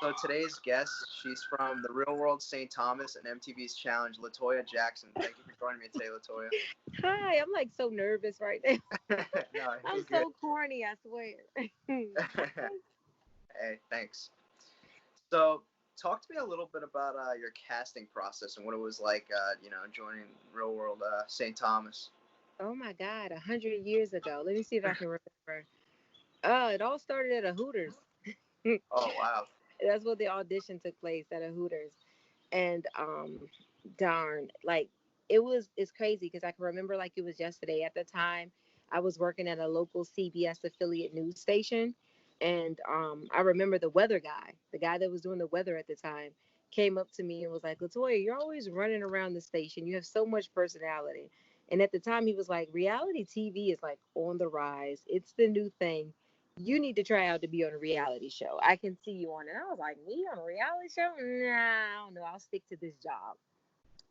So today's guest, she's from the Real World St. Thomas and MTV's Challenge, LaToya Jackson. Thank you for joining me today, LaToya. Hi, I'm like so nervous right now. No, you're I'm good. so corny, I swear. Hey, thanks. So, talk to me a little bit about your casting process and what it was like, joining Real World St. Thomas. Oh my God, 100 years ago. Let me see if I can remember. It all started at a Hooters. Oh, wow. That's what the audition took place at a Hooters. And darn, like it's crazy because I can remember like it was yesterday. At the time, I was working at a local CBS affiliate news station, and I remember the weather guy, the guy that was doing the weather at the time, came up to me and was like, "LaToya, you're always running around the station. You have so much personality." And at the time, he was like, "Reality TV is like on the rise. It's the new thing. You need to try out to be on a reality show. I can see you on it." I was like, "Me on a reality show? Nah, I don't know. I'll stick to this job."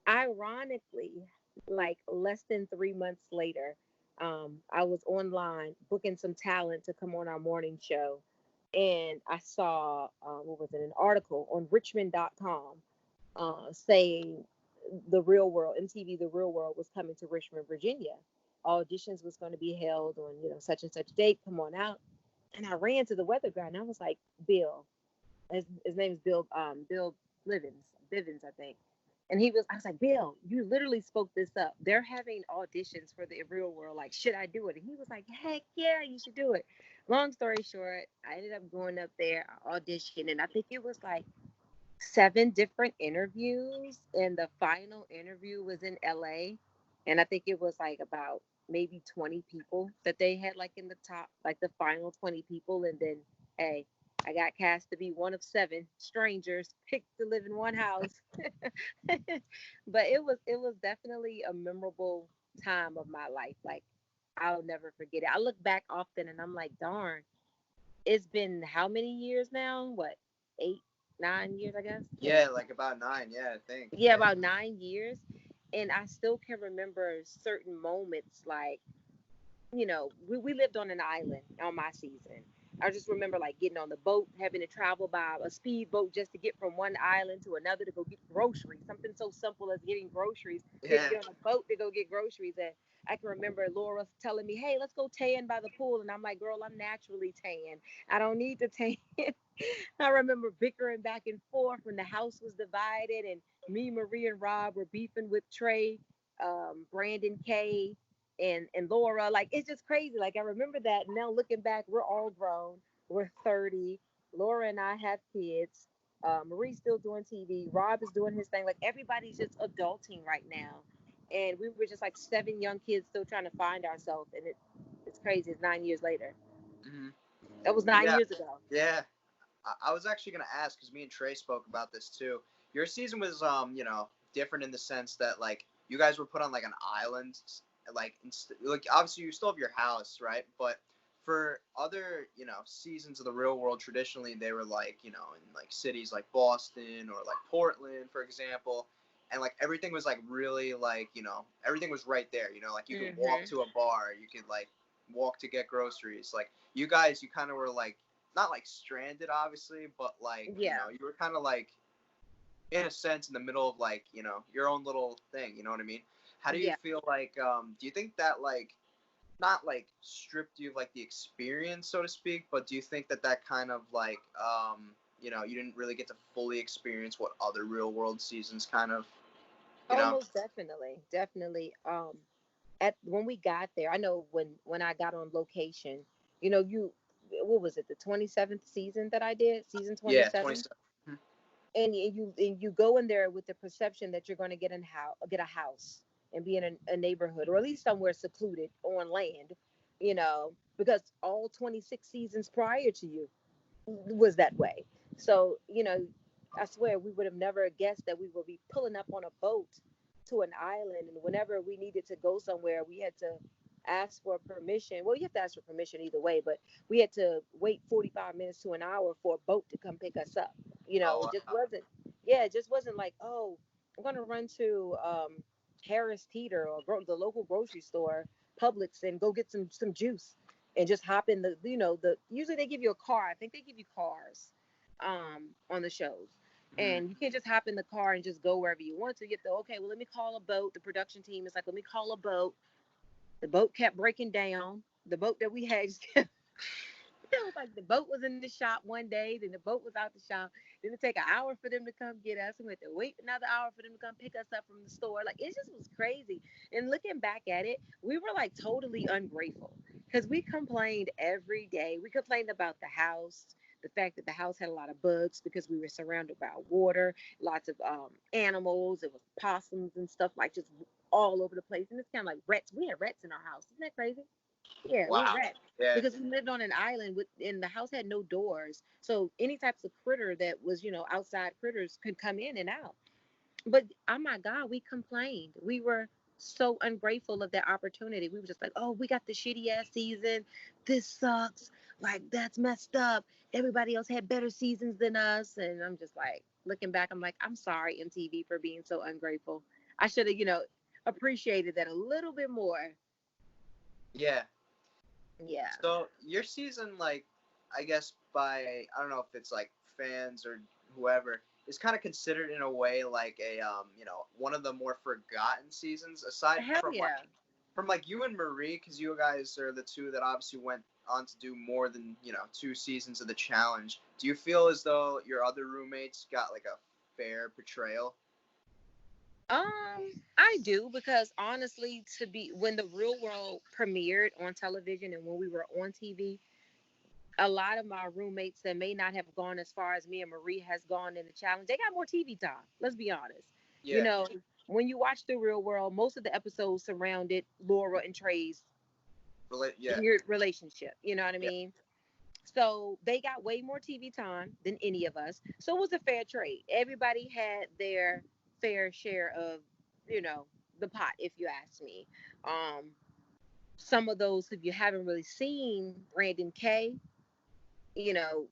Ironically, like less than 3 months later, I was online booking some talent to come on our morning show. And I saw, what was it, an article on Richmond.com saying the Real World, MTV The Real World was coming to Richmond, Virginia. Auditions was going to be held on, such and such date. Come on out. And I ran to the weather guy and I was like, Bill, his name is Bill, Bill Bivens, I think. And I was like, Bill, you literally spoke this up. They're having auditions for the Real World. Like, should I do it? And he was like, heck yeah, you should do it. Long story short, I ended up going up there, audition, and I think it was like 7 different interviews. And the final interview was in LA. And I think it was like about maybe 20 people that they had like in the top, like the final 20 people. And then, hey, I got cast to be one of 7 strangers picked to live in one house. But it was definitely a memorable time of my life. Like I'll never forget it. I look back often and I'm like, darn, it's been how many years now? What, 8, 9 years, I guess? Yeah. Yeah, like about 9, yeah, I think. Yeah, about 9 years. And I still can remember certain moments like, we lived on an island on my season. I just remember like getting on the boat, having to travel by a speedboat just to get from one island to another to go get groceries. Something so simple as getting groceries. We had to Yeah. get on a boat to go get groceries. And I can remember Laura telling me, "Hey, let's go tan by the pool." And I'm like, "Girl, I'm naturally tan. I don't need to tan." I remember bickering back and forth when the house was divided, and me, Marie, and Rob were beefing with Trey, Brandon K, and Laura. Like it's just crazy. Like I remember that. Now looking back, we're all grown. We're 30. Laura and I have kids. Marie's still doing TV. Rob is doing his thing. Like everybody's just adulting right now, and we were just like 7 young kids still trying to find ourselves. And it's crazy. It's 9 years later. Hmm. That was nine Yeah. years ago. Yeah. I was actually gonna ask because me and Trey spoke about this too. Your season was different in the sense that like you guys were put on like an island, like obviously you still have your house, right? But for other seasons of the Real World, traditionally they were like in like cities like Boston or like Portland, for example, and like everything was like really like everything was right there. Like you could walk Hmm. to a bar, you could like walk to get groceries. Like you guys, you kind of were like not like stranded obviously, but like Yeah. you were kind of like in a sense in the middle of like your own little thing, you know what I mean? How do you Yeah. feel like do you think that like not like stripped you of like the experience so to speak, but do you think that that kind of like you didn't really get to fully experience what other Real World seasons kind of you Oh, know most definitely. Definitely. At when we got there, I know when I got on location, you what was it, the 27th season that I did, season yeah 27? 27. And you go in there with the perception that you're going to get a house and be in a neighborhood or at least somewhere secluded on land, because all 26 seasons prior to you was that way. So, I swear we would have never guessed that we would be pulling up on a boat to an island. And whenever we needed to go somewhere, we had to ask for permission. Well, you have to ask for permission either way, but we had to wait 45 minutes to an hour for a boat to come pick us up. Oh It just wow. wasn't, yeah, it just wasn't like, oh, I'm going to run to Harris Teeter or the local grocery store, Publix, and go get some juice and just hop in the usually they give you a car. I think they give you cars on on the shows. Mm-hmm. And you can't just hop in the car and just go wherever you want to. You have to, okay, well, let me call a boat. The production team is like, let me call a boat. The boat kept breaking down. The boat that we had just kept, it was like the boat was in the shop one day, then the boat was out the shop. Then it take an hour for them to come get us. We had to wait another hour for them to come pick us up from the store. Like, it just was crazy. And looking back at it, we were like totally ungrateful because we complained every day. We complained about the house, the fact that the house had a lot of bugs because we were surrounded by water, lots of animals. It was possums and stuff like just all over the place. And it's kind of like rats. We had rats in our house. Isn't that crazy? Yeah, we had Wow. rats Yeah. because we lived on an island and the house had no doors. So any types of critter that was, outside critters could come in and out. But oh my God, we complained. We were so ungrateful of that opportunity. We were just like, oh, we got the shitty ass season. This sucks. Like, that's messed up. Everybody else had better seasons than us. And I'm just like, looking back, I'm like, I'm sorry, MTV, for being so ungrateful. I should have, appreciated that a little bit more. Yeah. Yeah. So your season, like, I guess by I don't know if it's like fans or whoever, is kind of considered in a way like a one of the more forgotten seasons aside Hell yeah. from like you and Marie, because you guys are the two that obviously went on to do more than 2 seasons of the challenge. Do you feel as though your other roommates got like a fair portrayal? I do because honestly, to be when the Real World premiered on television and when we were on TV, a lot of my roommates that may not have gone as far as me and Marie has gone in the challenge, they got more TV time. Let's be honest. You Yeah. know, when you watch the Real World, most of the episodes surrounded Laura and Trey's Yeah. weird relationship. You know what I Yeah. mean? So they got way more TV time than any of us. So it was a fair trade. Everybody had their fair share of, you know, the pot, if you ask me. Um, some of those, if you haven't really seen Brandon K, you know,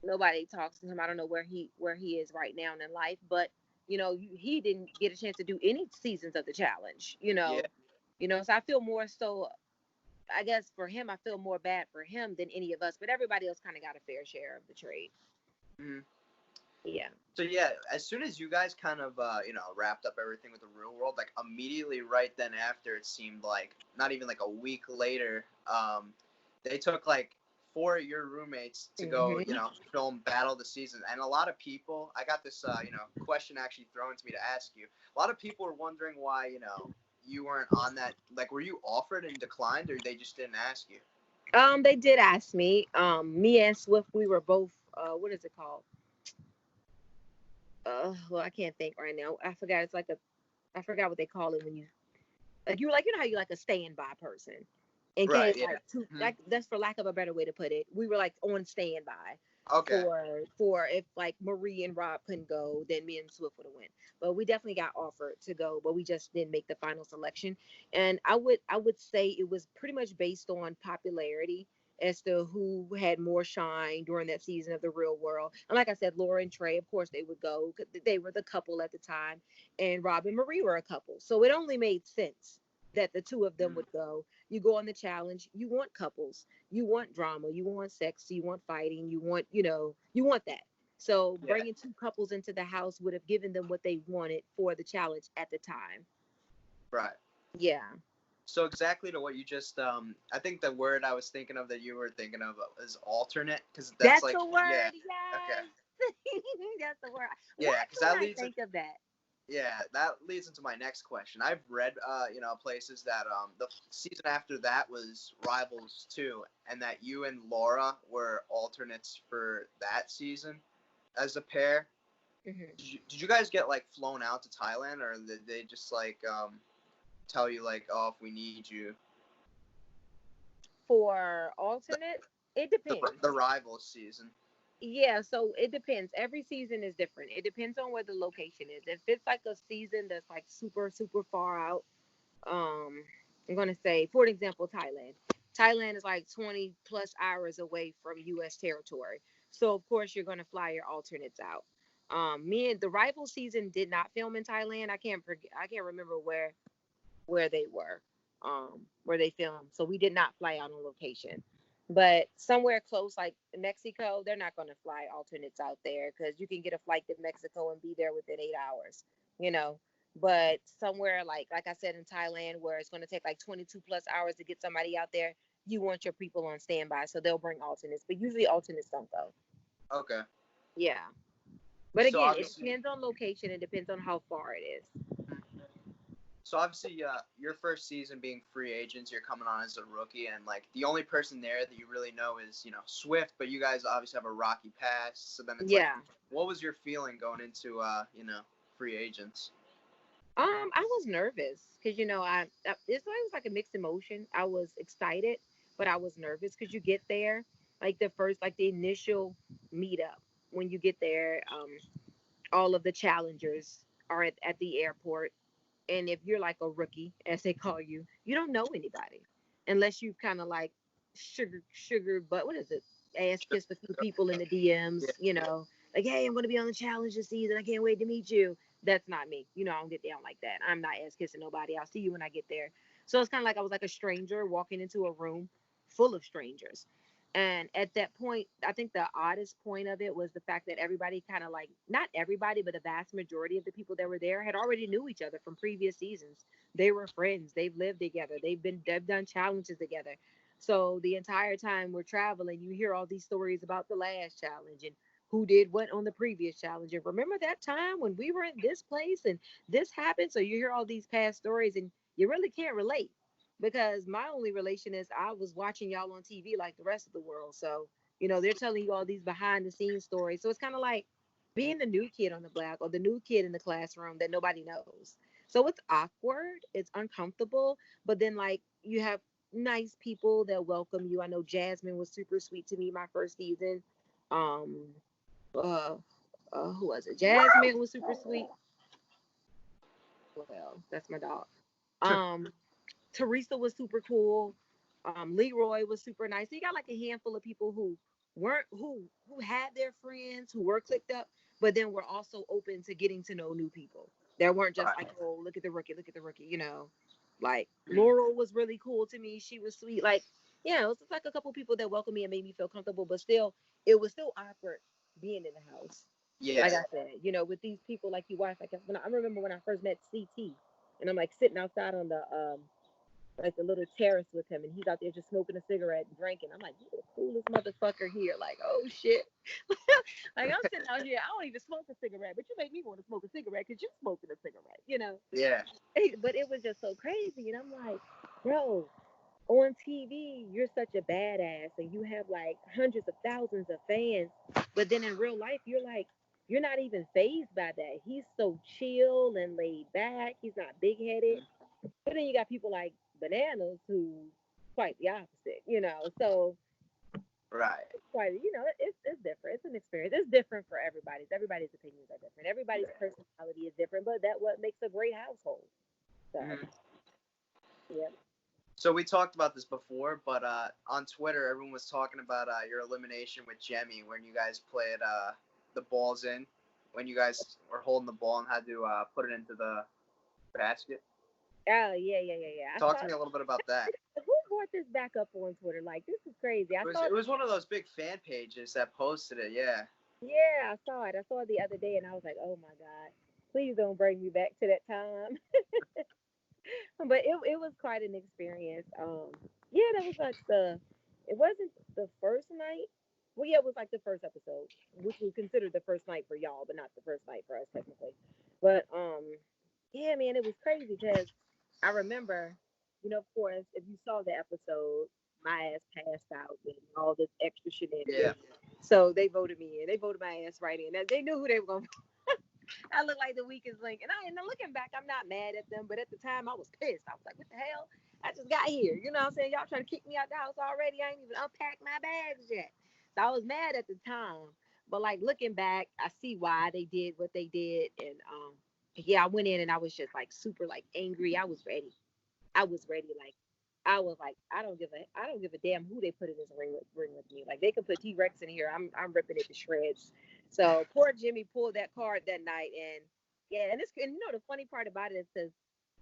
nobody talks to him. I don't know where he is right now in life, but he didn't get a chance to do any seasons of the challenge. Yeah. So I feel more so. I guess for him, I feel more bad for him than any of us, but everybody else kind of got a fair share of the trade. Mm-hmm. Yeah. So yeah, as soon as you guys kind of wrapped up everything with the Real World, like immediately right then after, it seemed like not even like a week later, they took like 4 of your roommates to go Hmm. film Battle of the Season, and a lot of people, I got this question actually thrown to me to ask you. A lot of people were wondering why you weren't on that. Like, were you offered and declined, or they just didn't ask you? They did ask me. Me and Swift, we were both. What is it called? Well, I can't think right now. I forgot. It's like a. I forgot what they call it when you like you like how you like a standby person. In Right. case Yeah. like two Mhm. like that's for lack of a better way to put it. We were like on standby Okay. for if like Marie and Rob couldn't go, then me and Swift would have went. But we definitely got offered to go, but we just didn't make the final selection. And I would say it was pretty much based on popularity as to who had more shine during that season of the Real World. And like I said, Laura and Trey, of course, they would go. 'Cause they were the couple at the time, and Rob and Marie were a couple. So it only made sense that the two of them Mhm. would go. You go on the challenge, you want couples, you want drama, you want sex, you want fighting, you want that. So Yeah. bringing two couples into the house would have given them what they wanted for the challenge at the time. Right. Yeah. So exactly to what you just I think the word I was thinking of that you were thinking of is alternate, because that's That's like, the yeah. word. Okay. Yes. That's the word. Why Yeah, because couldn't I think of that? that leads into my next question. I've read places that the season after that was Rivals 2, and that you and Laura were alternates for that season as a pair. Hmm. Did you guys get like flown out to Thailand, or did they just like tell you like, oh, if we need you? For alternate, it depends. The Rivals season. Yeah, so it depends. Every season is different. It depends on where the location is. If it's like a season that's like super, super far out, um, I'm gonna say, for example, Thailand. Thailand is like 20 plus hours away from US territory. So of course you're gonna fly your alternates out. Me and the rival season did not film in Thailand. I can't remember where they were, where they filmed. So we did not fly out on location. But somewhere close like Mexico, they're not going to fly alternates out there because you can get a flight to Mexico and be there within 8 hours, you know. But somewhere like I said in Thailand, where it's going to take like 22 plus hours to get somebody out there, you want your people on standby, so they'll bring alternates. But usually alternates don't go. Okay. Yeah. But So again, it obviously, depends on location. It depends on how far it is. your first season being free agents, you're coming on as a rookie, and like the only person there that you really know is Swift, but you guys obviously have a rocky past. So then it's like, Yeah. what was your feeling going into free agents? I was nervous because it's always like a mixed emotion. I was excited, but I was nervous because you get there, like the initial meetup when you get there. All of the challengers are at the airport, and if you're like a rookie, as they call you, you don't know anybody unless you've kind of like but what is it? Ass kissed a few people in the Yeah. DMs, like, hey, I'm going to be on the challenge this season. I can't wait to meet you. That's not me. I don't get down like that. I'm not ass kissing nobody. I'll see you when I get there. So it's kind of like I was like a stranger walking into a room full of strangers. And at that point, I think the oddest point of it was the fact that everybody kind of like, not everybody, but the vast majority of the people that were there had already knew each other from previous seasons. They were friends. They've lived together. They've done challenges together. So the entire time we're traveling, you hear all these stories about the last challenge and who did what on the previous challenge. And remember that time when we were in this place and this happened? So you hear all these past stories and you really can't relate because my only relation is I was watching y'all on TV like the rest of the world. So, they're telling you all these behind the scenes stories. So it's kind of like being the new kid on the block or the new kid in the classroom that nobody knows. So it's awkward, it's uncomfortable, but then like you have nice people that welcome you. I know Jasmine was super sweet to me my first season. Um, uh, who was it? Jasmine was super sweet. Well, that's my dog. Um, Teresa was super cool. Leroy was super nice. So you got like a handful of people who weren't who had their friends who were clicked up, but then were also open to getting to know new people. That weren't just Right. like, oh, look at the rookie. Like Laurel was really cool to me. She was sweet. Like, yeah, it was just like a couple people that welcomed me and made me feel comfortable, but still, it was still awkward being in the house. Yeah. Like I said, with these people like you watch, like I remember when I first met CT, and I'm like sitting outside on the like the little terrace with him, and he's out there just smoking a cigarette and drinking. I'm like, you the coolest motherfucker here. Like, oh shit. Like I'm sitting out here, I don't even smoke a cigarette, but you make me want to smoke a cigarette because you're smoking a cigarette. Yeah. But it was just so crazy, and I'm like, bro, on TV, you're such a badass, and you have like hundreds of thousands of fans, but then in real life, you're not even phased by that. He's so chill and laid back. He's not big headed. But then you got people like Bananas who quite the opposite. So Right. it's different. It's an experience. It's different for everybody's. Everybody's opinions are different. Everybody's personality is different, but that what makes a great household. So Mhm. yeah. So we talked about this before, but on Twitter, everyone was talking about your elimination with Jemmye when you guys played the balls in, when you guys were holding the ball and had to put it into the basket. Oh yeah. I Talk saw to me a little bit about that. who brought this back up on Twitter. Like this is crazy. I saw It was one of those big fan pages that posted it. Yeah. Yeah, I saw it. I saw it the other day, and I was like, oh my god, please don't bring me back to that time. But it was quite an experience. Yeah, that was like it wasn't the first night. Well, yeah, it was like the first episode, which was considered the first night for y'all, but not the first night for us technically. But yeah, man, it was crazy because I remember, of course, if you saw the episode, my ass passed out and all this extra Yeah. shenanigans. So they voted me in. They voted my ass right in. They knew who they were gonna. I look like the weakest link. And looking back, I'm not mad at them, but at the time I was pissed. I was like, what the hell? I just got here. You know what I'm saying? Y'all trying to kick me out the house already. I ain't even unpacked my bags yet. So I was mad at the time. But like looking back, I see why they did what they did. And yeah, I went in and I was just like super like angry. I was ready. I was ready. Like I was like, I don't give a damn who they put in this ring with me. Like they could put T-Rex in here. I'm ripping it to shreds. So poor Jemmye pulled that card that night, and yeah, and the funny part about it is because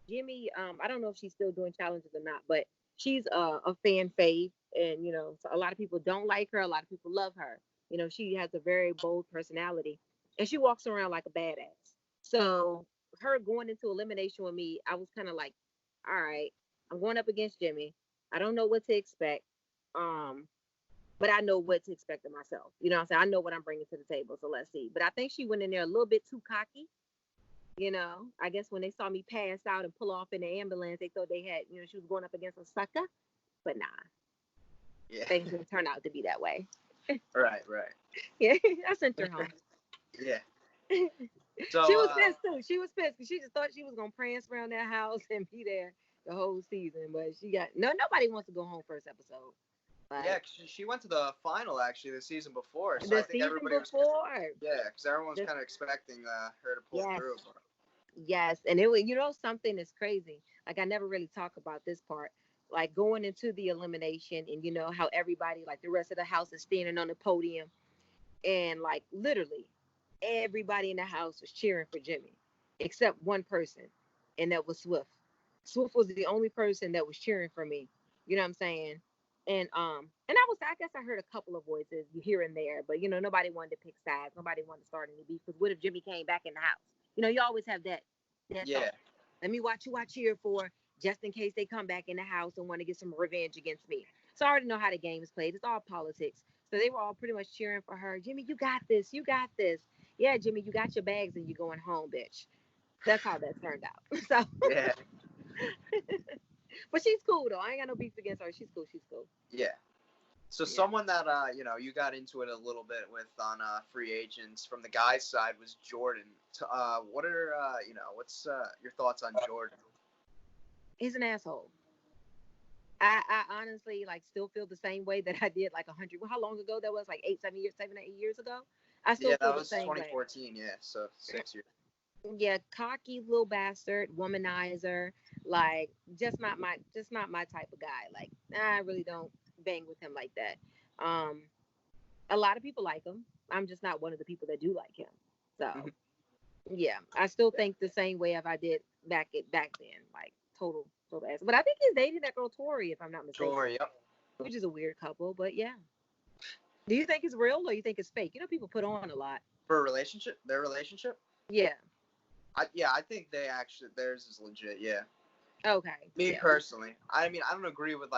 Jemmye, I don't know if she's still doing challenges or not, but she's a fan fave, and so a lot of people don't like her. A lot of people love her. She has a very bold personality, and she walks around like a badass. So her going into elimination with me, I was kind of like, all right, I'm going up against Jemmye. I don't know what to expect. Um, but I know what to expect of myself. You know what I'm saying? I know what I'm bringing to the table. So let's see. But I think she went in there a little bit too cocky. I guess when they saw me pass out and pull off in the ambulance, they thought they had, she was going up against a sucker. But nah, Yeah. things didn't turn out to be that way. Right. Yeah, I sent her home. Yeah. She So was pissed too. She was pissed because she just thought she was gonna prance around that house and be there the whole season. But she got nobody wants to go home first episode. yeah, 'cause she went to the final actually the season before, so I The think season everybody was before. because everyone was The, kind of expecting her to pull yes. through. Yes, and it was something that's crazy. Like I never really talk about this part. Like going into the elimination, and how everybody, like the rest of the house, is standing on the podium, and like literally everybody in the house was cheering for Jemmye, except one person, and that was Swift. Swift was the only person that was cheering for me. You know what I'm saying? And I guess I heard a couple of voices here and there, but nobody wanted to pick sides. Nobody wanted to start any beef. Because what if Jemmye came back in the house? You always have that Yeah. thought. Let me watch who I cheer for, just in case they come back in the house and want to get some revenge against me. So I already know how the game is played. It's all politics. So they were all pretty much cheering for her. Jemmye, you got this. You got this. Yeah, Jemmye, you got your bags and you're going home, bitch. That's how that turned out. So, Yeah. but she's cool though. I ain't got no beef against her. She's cool. She's cool. Yeah. So Yeah. someone that you got into it a little bit with on free agents from the guys' side was Jordan. What are what's your thoughts on Jordan? He's an asshole. I honestly like still feel the same way that I did like 100. How long ago that was? Like 8 years ago. I still Yeah, feel that the was same way. 2014. Yeah, so 6 years. Yeah, cocky little bastard, womanizer, like just not my type of guy. Like I really don't bang with him like that. Um, a lot of people like him. I'm just not one of the people that do like him. So Mhm. yeah, I still think the same way as I did back then. Like total ass. But I think he's dating that girl Cory, if I'm not mistaken, Sure. Yep. which is a weird couple. But yeah, do you think it's real or you think it's fake? People put on a lot. For a relationship, their relationship. Yeah. I think theirs is legit. Yeah. Okay. Me Yeah. personally, I mean, I don't agree with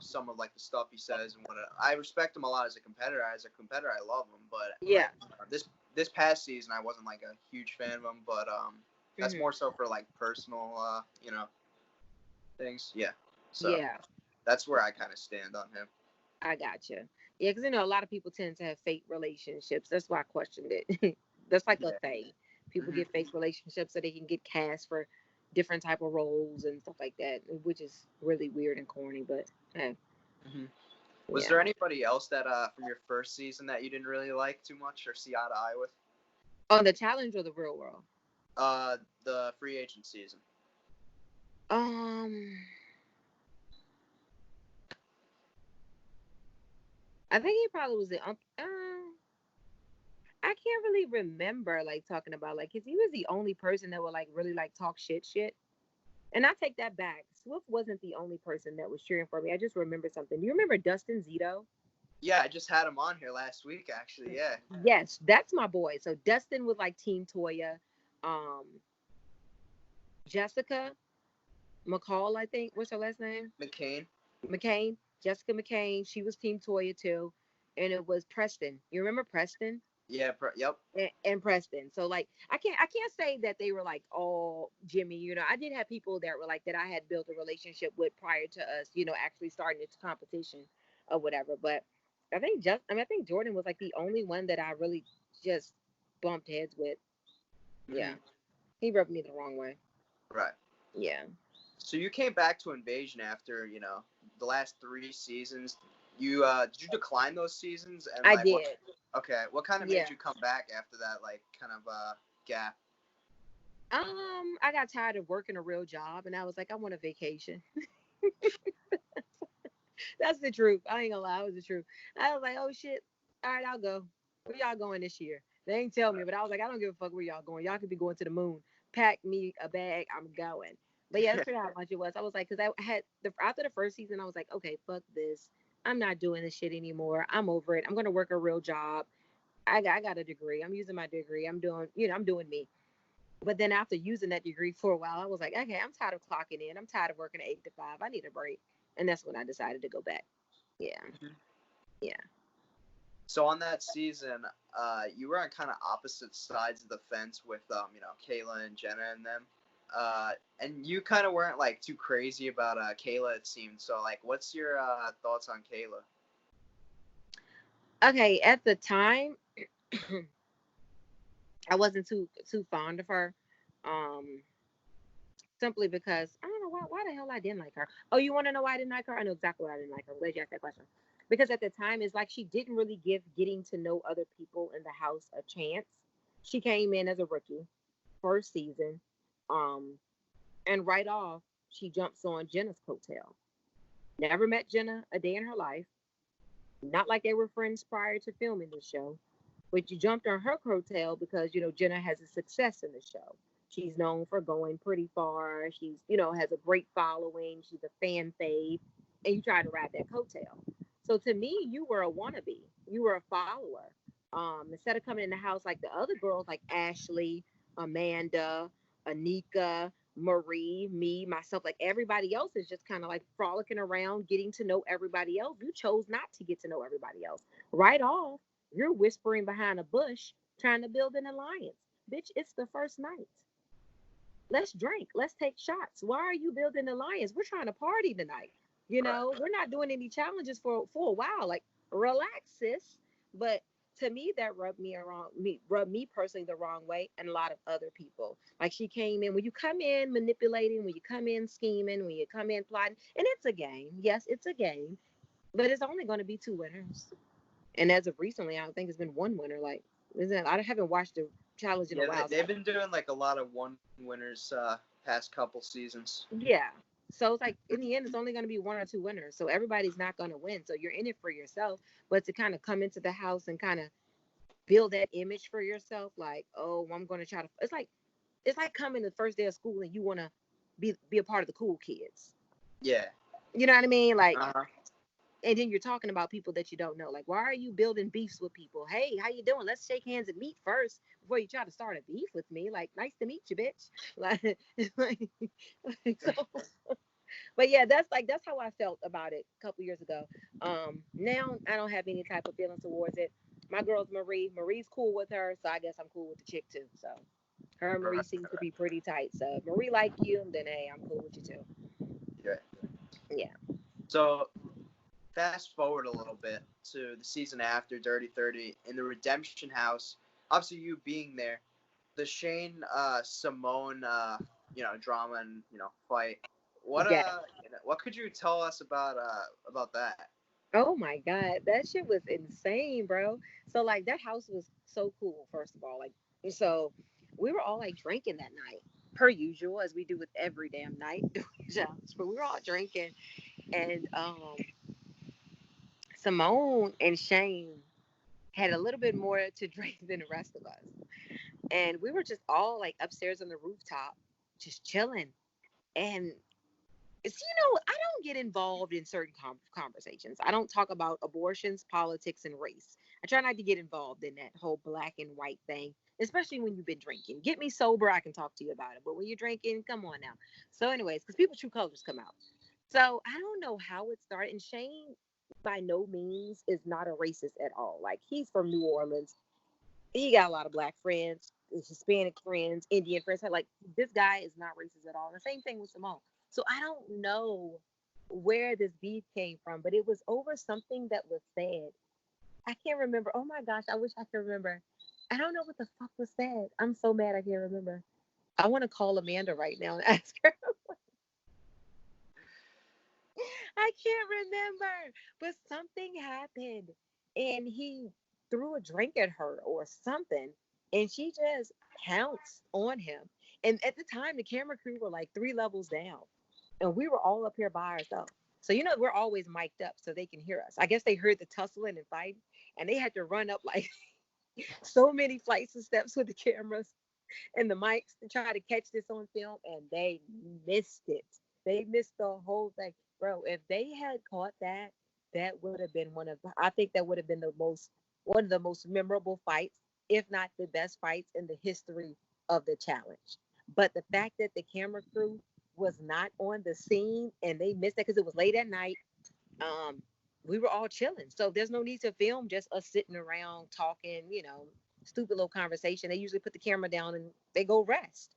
some of like the stuff he says and what I respect him a lot as a competitor. As a competitor, I love him, but Yeah. this past season, I wasn't like a huge fan of him. But that's more so for like personal things. Yeah, so Yeah. that's where I kind of stand on him. I gotcha. Yeah, because a lot of people tend to have fake relationships. That's why I questioned it. That's like a Yeah. thing. People Hmm. get fake relationships so they can get cast for different type of roles and stuff like that, which is really weird and corny. But hey, Hmm. Was yeah. there anybody else that from your first season that you didn't really like too much or see eye to eye with? On the challenge or the real world? The free agent season. Um, I think he probably was the. I can't really remember like talking about like because he was the only person that would like really like talk shit. And I take that back. Swift wasn't the only person that was cheering for me. I just remember something. Do you remember Dustin Zito? Yeah, I just had him on here last week actually. Yeah. Yes, that's my boy. So Dustin was like Team Toya. Um, Jessica McCall, I think. What's her last name? McCain. McCain. Jessica McCain. She was Team Toya too. And it was Preston. You remember Preston? Yeah. Yep. And Preston. So like I can't say that they were like all Jemmye. I did have people that were like that I had built a relationship with prior to us, actually starting this competition or whatever. But I think Jordan was like the only one that I really just bumped heads with. Yeah. Hmm. He rubbed me the wrong way. Right. Yeah. So you came back to Invasion after the last 3 seasons. You did you decline those seasons and I like did. what kind of Yeah. made you come back after that like kind of gap? I got tired of working a real job and I was like, I want a vacation. That's the truth. I ain't gonna lie, it was the truth. I was like, oh shit. All right, I'll go. Where y'all going this year? They ain't tell me, but I was like, I don't give a fuck where y'all going. Y'all could be going to the moon. Pack me a bag. I'm going. But yeah, that's pretty how much it was. I was like, because I had after the first season, I was like, okay, fuck this. I'm not doing this shit anymore. I'm over it. I'm gonna work a real job. I got a degree. I'm using my degree. I'm doing, I'm doing me. But then after using that degree for a while, I was like, okay, I'm tired of clocking in. I'm tired of working 8 to 5. I need a break. And that's when I decided to go back. Yeah. Mhm. Yeah. So on that season, you were on kind of opposite sides of the fence with, Kayla and Jenna and them. And you kind of weren't like too crazy about Kayla, it seemed. So like, what's your thoughts on Kayla? Okay. At the time, I wasn't too fond of her. Um, Simply because I don't know why the hell I didn't like her. Oh, you want to know why I didn't like her? I know exactly why I didn't like her. I'm glad you asked that question. Because at the time, it's like she didn't really give getting to know other people in the house a chance. She came in as a rookie, first season, um, and right off she jumps on Jenna's coattail. Never met Jenna a day in her life. Not like they were friends prior to filming the show, but you jumped on her coattail because Jenna has a success in the show. She's known for going pretty far. She's has a great following. She's a fan fave, and you try to ride that coattail. So to me, you were a wannabe. You were a follower. Instead of coming in the house like the other girls, like Ashley, Amanda, Anika, Marie, me, myself, like everybody else is just kind of like frolicking around, getting to know everybody else. You chose not to get to know everybody else. Right off, you're whispering behind a bush trying to build an alliance. Bitch, it's the first night. Let's drink. Let's take shots. Why are you building an alliance? We're trying to party tonight. Right. We're not doing any challenges for a while. Like, relax, sis. But to me, that rubbed me personally the wrong way, and a lot of other people. Like, she came in when you come in manipulating, when you come in scheming, when you come in plotting, and it's a game. Yes, it's a game, but it's only going to be two winners. And as of recently, I think it's been one winner. Like, isn't it? I haven't watched the challenge in a Yeah, while. they've been doing like a lot of one winners past couple seasons. Yeah. So it's like in the end, it's only going to be one or two winners. So everybody's not going to win. So you're in it for yourself, but to kind of come into the house and kind of build that image for yourself, like, oh, I'm going to try to. It's like coming the first day of school and you want to be a part of the cool kids. Yeah. You know what I mean? Like, Uh-huh. and then you're talking about people that you don't know. Like, why are you building beefs with people? Hey, how you doing? Let's shake hands and meet first before you try to start a beef with me. Like, nice to meet you, bitch. Like so. But yeah, that's how I felt about it a couple years ago. Now I don't have any type of feelings towards it. My girl's Marie. Marie's cool with her, so I guess I'm cool with the chick too. So her and Marie Right. seems to be pretty tight. So if Marie like you, then hey, I'm cool with you too. Yeah. Yeah. So fast forward a little bit to the season after Dirty 30 in the Redemption House. Obviously, you being there, the Shane Simone drama and fight. Yeah. What could you tell us about that? Oh my God, that shit was insane, bro. So like that house was so cool, first of all. Like so we were all like drinking that night. Per usual, as we do with every damn night doing jobs. But we were all drinking and Simone and Shane had a little bit more to drink than the rest of us. And we were just all like upstairs on the rooftop, just chilling. And I don't get involved in certain conversations. I don't talk about abortions, politics, and race. I try not to get involved in that whole black and white thing, especially when you've been drinking. Get me sober, I can talk to you about it. But when you're drinking, come on now. So, anyways, because people's true colors come out. So, I don't know how it started. And Shane, by no means, is not a racist at all. Like, he's from New Orleans. He got a lot of black friends, Hispanic friends, Indian friends. Like this guy is not racist at all. And the same thing with Simone. So I don't know where this beef came from, but it was over something that was said. I can't remember. Oh my gosh, I wish I could remember. I don't know what the fuck was said. I'm so mad I can't remember. I want to call Amanda right now and ask her. I can't remember, but something happened and he threw a drink at her or something and she just pounced on him. And at the time, the camera crew were like 3 levels down and we were all up here by ourselves. So, we're always mic'd up so they can hear us. I guess they heard the tussling and fighting and they had to run up like so many flights of steps with the cameras. and the mics to try to catch this on film, and they missed it. They missed the whole thing, bro. If they had caught that, that would have been I think that would have been one of the most memorable fights, if not the best fights in the history of the challenge. But the fact that the camera crew was not on the scene and they missed it because it was late at night, um, we were all chilling. So there's no need to film just us sitting around talking, stupid little conversation. They usually put the camera down and they go rest.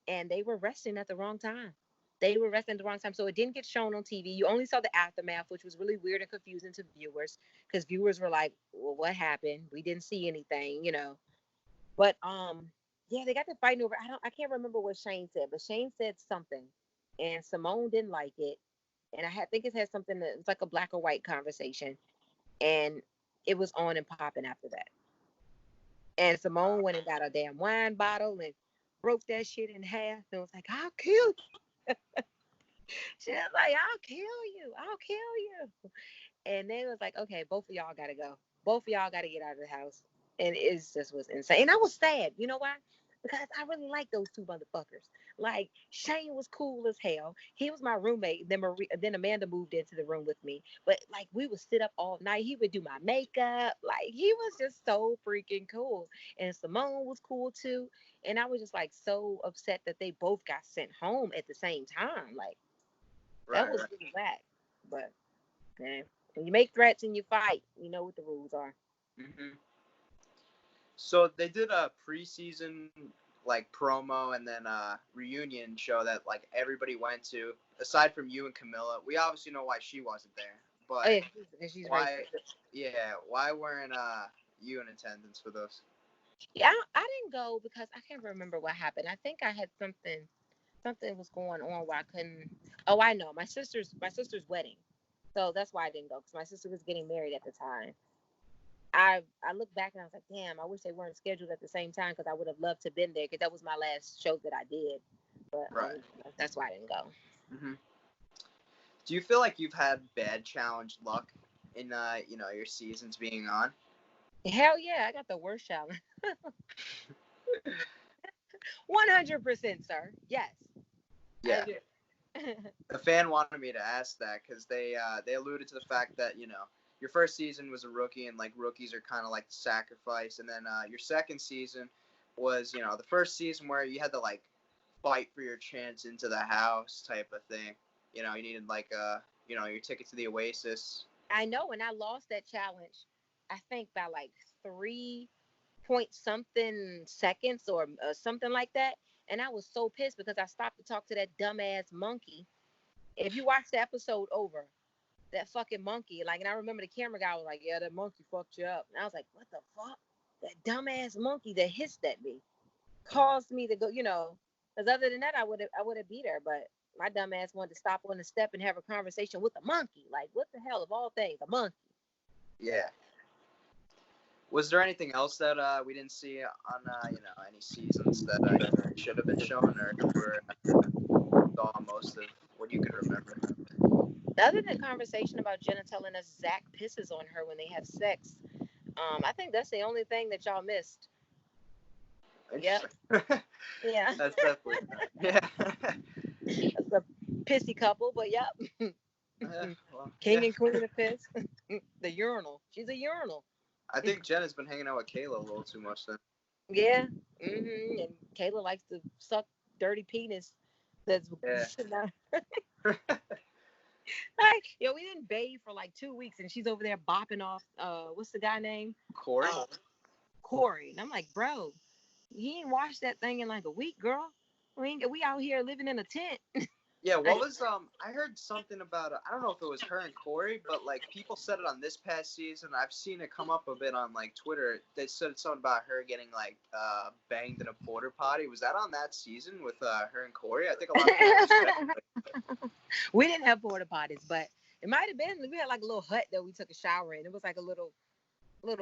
And they were resting at the wrong time. They were resting at the wrong time. So it didn't get shown on TV. You only saw the aftermath, which was really weird and confusing to viewers because viewers were like, well, what happened? We didn't see anything. But yeah, they got to fighting over. I can't remember what Shane said, but Shane said something and Simone didn't like it. And think it had something that it's like a black or white conversation. And it was on and popping after that. And Simone went and got a damn wine bottle and broke that shit in half and was like, I'll kill you. She was like, I'll kill you. I'll kill you. And they was like, okay, both of y'all gotta go. Both of y'all gotta get out of the house. And it just was insane. And I was sad. You know why? Because I really like those two motherfuckers. Like Shane was cool as hell. He was my roommate. Then Amanda moved into the room with me. But like we would sit up all night. He would do my makeup. Like he was just so freaking cool. And Simone was cool too. And I was just like so upset that they both got sent home at the same time. Like that was really whack. But man, when you make threats and you fight, you know what the rules are. Mm-hmm. So they did a preseason like promo and then a reunion show that like everybody went to, aside from you and Camilla. We obviously know why she wasn't there, but she's why? racist. Yeah, why weren't you in attendance for those? Yeah, I didn't go because I can't remember what happened. I think I had something was going on where I couldn't. Oh, I know, my sister's wedding, so that's why I didn't go because my sister was getting married at the time. I look back and I was like, damn, I wish they weren't scheduled at the same time because I would have loved to have been there because that was my last show that I did. But that's why I didn't go. Mm-hmm. Do you feel like you've had bad challenge luck in your seasons being on? Hell yeah, I got the worst challenge. 100%, sir. Yes. Yeah. A fan wanted me to ask that because they alluded to the fact that your first season was a rookie and like rookies are kind of like the sacrifice, and then your second season was the first season where you had to like fight for your chance into the house type of thing. You needed like your ticket to the Oasis. I know, and I lost that challenge. I think by like 3 point something seconds or something like that. And I was so pissed because I stopped to talk to that dumbass monkey. If you watch the episode over, that fucking monkey, like, and I remember the camera guy was like, yeah, that monkey fucked you up. And I was like, what the fuck? That dumbass monkey that hissed at me caused me to go, because other than that, I would have beat her. But my dumbass wanted to stop on the step and have a conversation with a monkey. Like, what the hell of all things, a monkey? Yeah. Was there anything else that we didn't see on any seasons that should have been shown, or were saw most of what you could remember? Other than conversation about Jenna telling us Zach pisses on her when they have sex, I think that's the only thing that y'all missed. Yep. Yeah. That's definitely yeah. That's a pissy couple, but yep. Well, King and queen of piss. The urinal. She's a urinal. I think Jenna's been hanging out with Kayla a little too much then. Yeah. Mm-hmm. And Kayla likes to suck dirty penis. That's like, yo, we didn't bathe for like 2 weeks, and she's over there bopping off. What's the guy name? Cory. Cory. And I'm like, bro, he ain't washed that thing in like a week, girl. We out here living in a tent. Yeah, what was I heard something about I don't know if it was her and Cory, but like people said it on this past season. I've seen it come up a bit on like Twitter. They said something about her getting like banged in a porta potty. Was that on that season with her and Cory? I think a lot of people We didn't have porta potties, but it might have been. We had like a little hut that we took a shower in. It was like a little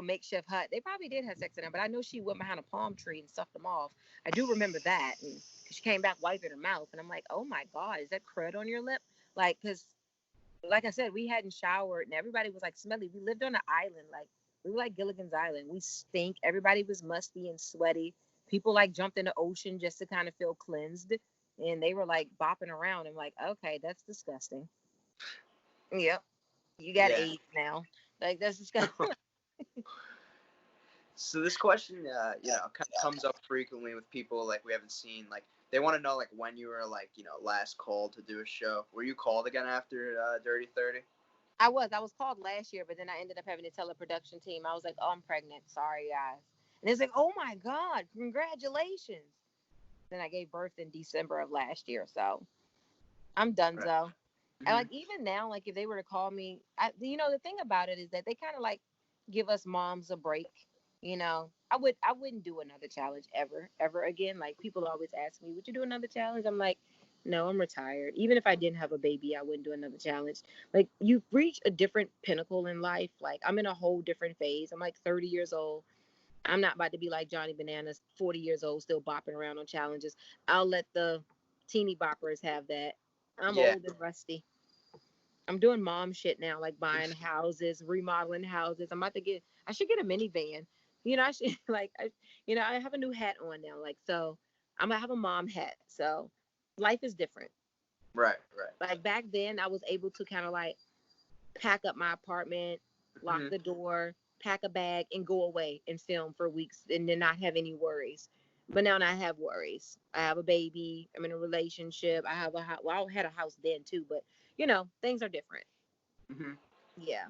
makeshift hut. They probably did have sex in there, but I know she went behind a palm tree and stuffed them off. I do remember that. And she came back wiping her mouth, and I'm like, oh my God, is that crud on your lip? Like, because like I said, we hadn't showered and everybody was like smelly. We lived on an island. Like, we were like Gilligan's Island. We stink. Everybody was musty and sweaty. People like jumped in the ocean just to kind of feel cleansed, and they were like bopping around. I'm like, okay, that's disgusting. Yep, you got Yeah. AIDS now. Like that's disgusting. So this question, kind of comes up frequently with people like we haven't seen. Like they want to know like when you were like last called to do a show. Were you called again after Dirty 30? I was called last year, but then I ended up having to tell a production team. I was like, oh, I'm pregnant. Sorry, guys. And it's like, oh my God, congratulations. Then I gave birth in December of last year, so I'm done. Right. So, and Hmm. like even now, like if they were to call me, the thing about it is that they kind of like give us moms a break. I wouldn't do another challenge ever again. Like people always ask me, would you do another challenge? I'm like, no, I'm retired. Even if I didn't have a baby, I wouldn't do another challenge. Like you reach a different pinnacle in life. Like I'm in a whole different phase. I'm like 30 years old. I'm not about to be like Johnny Bananas, 40 years old, still bopping around on challenges. I'll let the teeny boppers have that. I'm Yeah. old and rusty. I'm doing mom shit now, like buying houses, remodeling houses. I should get a minivan. I should I have a new hat on now. Like, so I'm gonna have a mom hat. So life is different. Right. Right. Like back then, I was able to kind of like pack up my apartment, lock Hmm. the door, pack a bag, and go away and film for weeks and then not have any worries. But now I have worries. I have a baby. I'm in a relationship. I have a house. Well, I had a house then too, but things are different. Hmm. Yeah.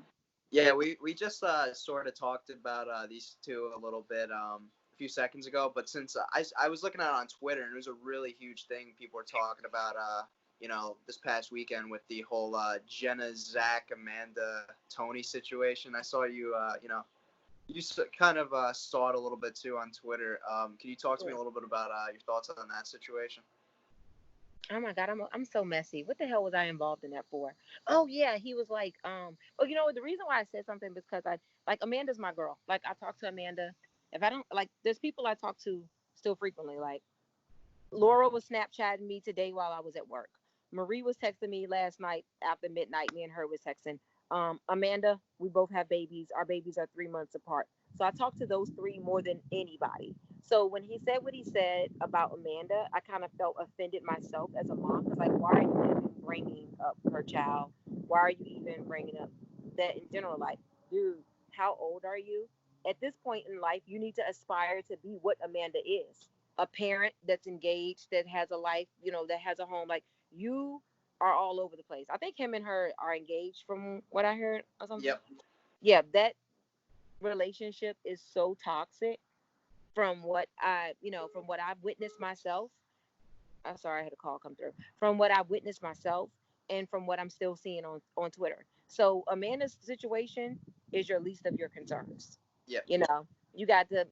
Yeah, we just sort of talked about these two a little bit a few seconds ago, but since I was looking at it on Twitter and it was a really huge thing people were talking about this past weekend with the whole Jenna, Zach, Amanda, Tony situation. I saw you kind of saw it a little bit too on Twitter. Can you talk to me a little bit about your thoughts on that situation? Oh my God, I'm so messy. What the hell was I involved in that for? Oh yeah, he was like, well, the reason why I said something was because I like Amanda's my girl. Like I talk to Amanda. If I don't like, there's people I talk to still frequently. Like Laura was Snapchatting me today while I was at work. Marie was texting me last night after midnight. Me and her was texting. Amanda, we both have babies. Our babies are 3 months apart. So I talk to those three more than anybody. So when he said what he said about Amanda, I kind of felt offended myself as a mom because, like, why are you even bringing up her child? Why are you even bringing up that in general? Like, dude, how old are you? At this point in life, you need to aspire to be what Amanda is, a parent that's engaged, that has a life, that has a home. Like you are all over the place. I think him and her are engaged from what I heard or something. Yep. Yeah, that relationship is so toxic from what I've witnessed myself. I'm sorry, I had a call come through. From what I've witnessed myself and from what I'm still seeing on Twitter. So Amanda's situation is your least of your concerns. Yep. You know, you got to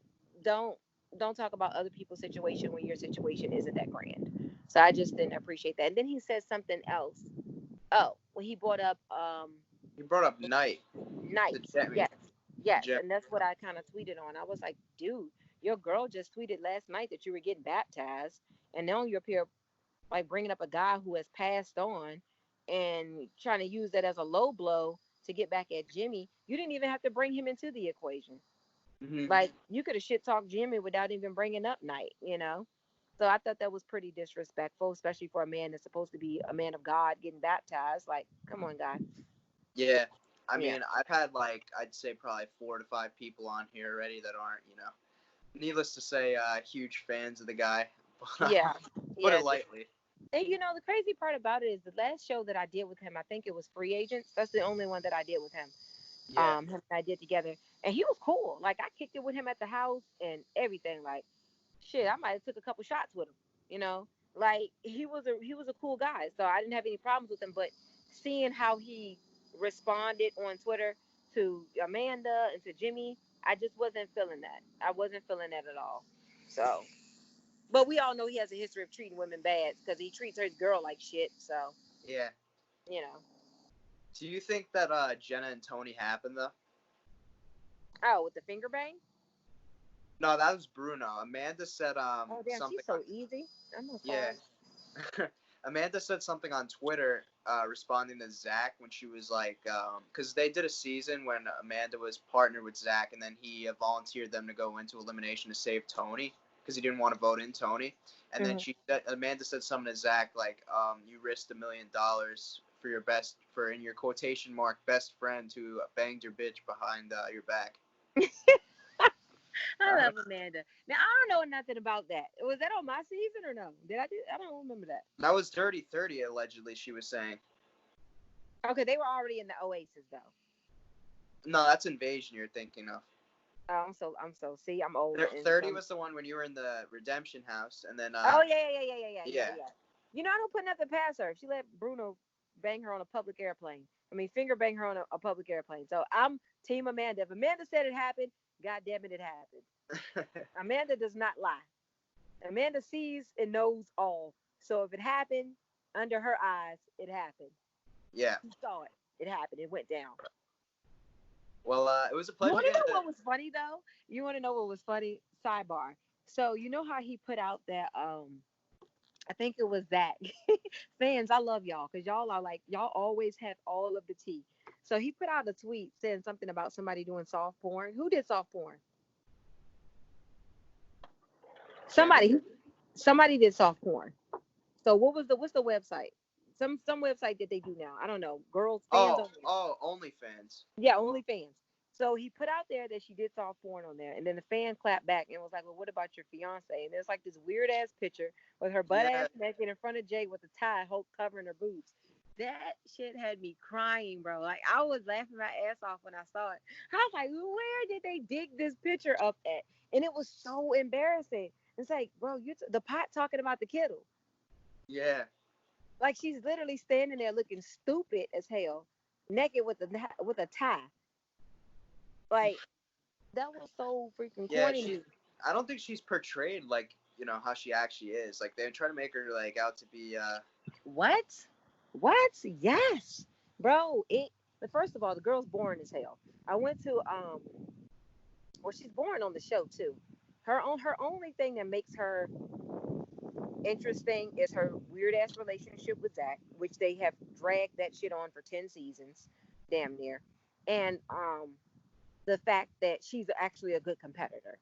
don't don't talk about other people's situation when your situation isn't that grand. So I just didn't appreciate that. And then he said something else. Oh, when he brought up You brought up Night, the night. Jemmye. Yes. Yes. Jem. And that's what I kind of tweeted on. I was like, dude, your girl just tweeted last night that you were getting baptized. And now you're up here like bringing up a guy who has passed on and trying to use that as a low blow to get back at Jemmye. You didn't even have to bring him into the equation. Hmm. Like you could have shit talked Jemmye without even bringing up Night. So I thought that was pretty disrespectful, especially for a man that's supposed to be a man of God getting baptized. Like, come on, God. Yeah. I Yeah. mean, I've had like I'd say probably 4 to 5 people on here already that aren't, needless to say, huge fans of the guy. Yeah. Put it Yeah. lightly. And the crazy part about it is the last show that I did with him, I think it was Free Agents. That's the only one that I did with him. Yeah. Him and I did together, and he was cool. Like I kicked it with him at the house and everything. Like shit, I might have took a couple shots with him. You know, like he was a cool guy, so I didn't have any problems with him. But seeing how he responded on Twitter to Amanda and to Jemmye, I just wasn't feeling that. I wasn't feeling that at all. So, but we all know he has a history of treating women bad because he treats his girl like shit. So, Yeah. you know. Do you think that Jenna and Tony happened though? Oh, with the finger bang? No, that was Bruno. Amanda said Oh, damn, something she's on so easy. I'm gonna yeah. fall. Amanda said something on Twitter responding to Zach when she was like, because they did a season when Amanda was partnered with Zach, and then he volunteered them to go into elimination to save Tony. because he didn't want to vote in Tony. And then Mm-hmm. Amanda said something to Zach like, you risked $1 million for in your quotation mark best friend who banged your bitch behind your back. I love Amanda. Now I don't know nothing about that. Was that on my season or no? Did I do? I don't remember that. That was Dirty 30 allegedly. She was saying. Okay, they were already in the Oasis though. No, that's Invasion you're thinking of. Oh, I'm so. See, I'm old. 30 was the one when you were in the Redemption House, and then. Oh yeah. You know, I don't put nothing past her. She let Bruno bang her on a public airplane. I mean, finger bang her on a public airplane. So I'm Team Amanda. If Amanda said it happened, God damn it, it happened. Amanda does not lie. Amanda sees and knows all. So if it happened under her eyes, it happened. Yeah. She saw it. It happened. It went down. Well, it was a You pleasure. want to know what was funny though? You want to know what was funny? Sidebar. So you know how he put out that I think it was that fans, I love y'all because y'all are like y'all always have all of the tea. So he put out a tweet saying something about somebody doing soft porn. Who did soft porn? Somebody. Somebody did soft porn. So what's the website? Some website that they do now. I don't know. Girls fans only. OnlyFans. Yeah, OnlyFans. So he put out there that she did soft porn on there, and then the fan clapped back and was like, "Well, what about your fiance?" And there's like this weird ass picture with her butt ass naked in front of Jay with a tie, Hope covering her boobs. That shit had me crying, bro. Like I was laughing my ass off when I saw it. I was like, "Where did they dig this picture up at?" And it was so embarrassing. It's like, bro, the pot talking about the kettle. Yeah. Like she's literally standing there looking stupid as hell, naked with a tie. Like that was so freaking Yeah, corny to me. I don't think she's portrayed like how she actually is. Like they try to make her like out to be. What? What? Yes, bro. It. But first of all, the girl's boring as hell. I went to well, she's boring on the show too. Her only thing that makes her interesting is her weird ass relationship with Zach, which they have dragged that shit on for 10 seasons, damn near, and the fact that she's actually a good competitor.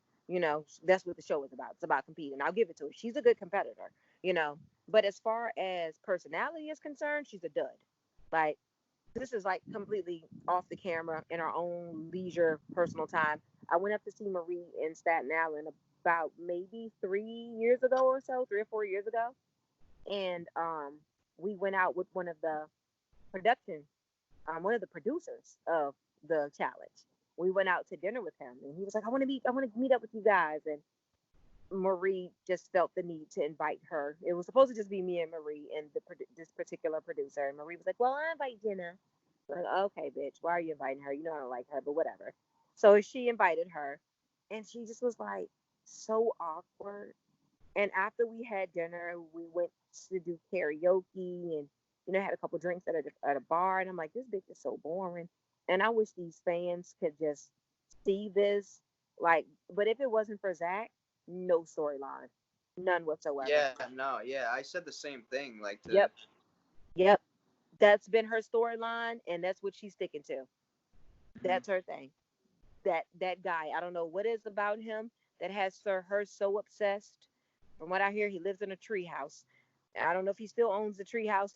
That's what the show is about. It's about competing. I'll give it to her. She's a good competitor, you know. But as far as personality is concerned, she's a dud. Like, this is like completely off the camera in our own leisure, personal time. I went up to see Marie in Staten Island about maybe 3 years ago or so, 3 or 4 years ago. And we went out with production, one of the producers of the challenge. We went out to dinner with him, and he was like, I want to meet up with you guys." And Marie just felt the need to invite her. It was supposed to just be me and Marie and this particular producer. And Marie was like, "Well, I invite Jenna." I'm like, "Okay, bitch, why are you inviting her? You know I don't like her, but whatever." So she invited her, and she just was like so awkward. And after we had dinner, we went to do karaoke and had a couple drinks at a bar. And I'm like, this bitch is so boring. And I wish these fans could just see this. Like, but if it wasn't for Zach, no storyline, none whatsoever. Yeah. No. Yeah. I said the same thing. Like to. Yep. Yep. That's been her storyline, and that's what she's sticking to. That's her thing. That guy, I don't know what is about him that has her so obsessed. From what I hear, he lives in a tree house. I don't know if he still owns the tree house.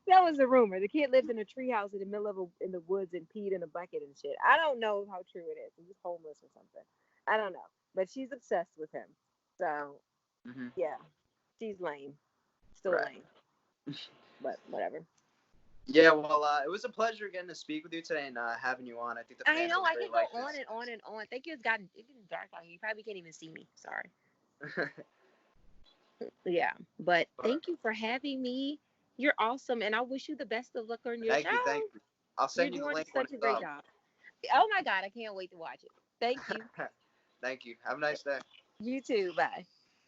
That was a rumor. The kid lived in a tree house in the middle of in the woods and peed in a bucket and shit. I don't know how true it is. He's homeless or something. I don't know. But she's obsessed with him. So yeah, she's lame. Still Right. lame. But whatever. Yeah, well, it was a pleasure getting to speak with you today and having you on. I think the fans I know I really can go like on this. and on and on. Thank you. It's getting dark out here. You probably can't even see me. Sorry. Yeah, but thank you for having me. You're awesome, and I wish you the best of luck on your show. Thank you. I'll You're send you the doing link when such a it's great up. job. Oh my God, I can't wait to watch it. Thank you. Thank you. Have a nice day. You too. Bye.